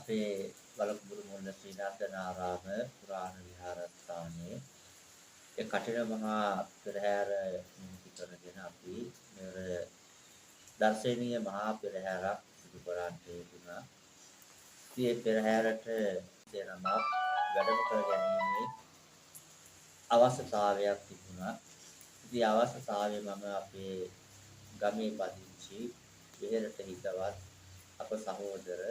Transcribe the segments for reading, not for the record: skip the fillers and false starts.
අපේ වලකුඹුරු මුල්ල ශ්‍රී නන්දනාරාම පුරාණ විහාරස්ථානයේ ඒ කඨින මහා පෙරහැර නිමිති කරගෙන අපි මෙවර දර්ශනීය මහා පෙරහැරක් සිදු කරන්නට යෙදුණා. මේ පෙරහැරට දෙනමක් වැඩම කර ගැනීමේ අවශ්‍යතාවයක් තිබුණා. ඉතින් අවශ්‍යතාවය මම අපේ ගමේ පදිංචි විහෙරට හිතවත් අප සහෝදර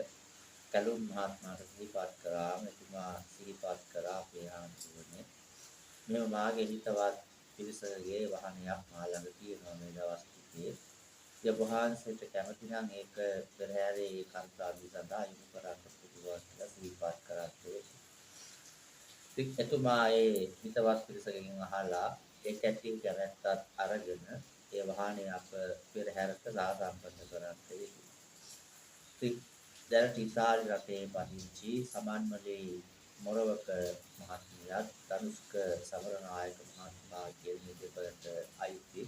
කැලුම් මහත්මයාට සිහිපත් කරාම එතුමා සිහිපත් කරා අපේ හාමුදුරනේ මෙව මාගේ හිතවත් පිරිසකගේ වහනයක් මා ළඟ තියෙනවා මේ දවස් ටිකේ. ඒ වහන්සේට කැමති නම් ඒක පෙරහැරේ කර්තව්‍ය සඳහා යොමු කරන්න පුළුවන් කියලා සිහිපත් කරත්තේ. ඉතින් එතුමා ඒ හිතවත් පිරිසකින් අහලා ඒ කැටි කැමැත්තත් අරගෙන ඒ වාහනේ අප පෙරහැරට සාසම්පන්න කරත්තේ. ඉතින් දැනට ඉතාලි රටේ පදිංචි සමන්මලේ මොරවක මහත්මියත් ධනුෂ්ක සමරනායක මහත්මයා කියන දෙපළට අයිති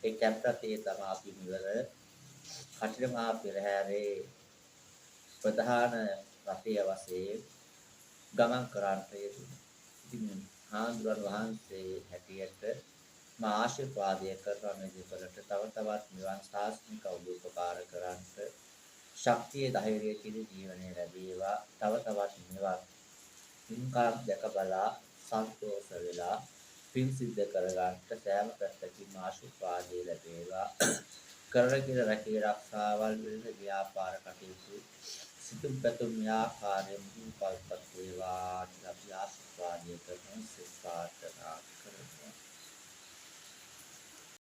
ඒ කැප්ටතේ තමයි අපි මෙවර කඨින මහා පෙරහැරේ ප්‍රධාන රථය වශයෙන් ගමන් කරන්නට යෙදුණා. ඉතින් හාමුදුරන් වහන්සේ හැටියට මා ආශිර්වාදය කරන මේ දෙපළට තව තවත් නිවන් ශාස්ත්‍රික උපකාර කරන්නට ශක්තිය ධෛර්යය කියන ජීවනය ලැබේවා. තව තවත් නිවන් පින්කාම් දැක බලා සන්තෝෂ වෙලා පින් සිද්ධ කරගන්නට සෑම පැත්තකින්ම ආශිර්වාදය ලැබේවා. කරගෙන රැකී ආරක්ෂාවල් වෙන ව්‍යාපාර කටයුතු සිතුම් පැතුම් ආකාරයෙන් මුපල්පත් වේවා කියලා අපි ආශිර්වාදය කරන සිතාර්ථනා කරනවා.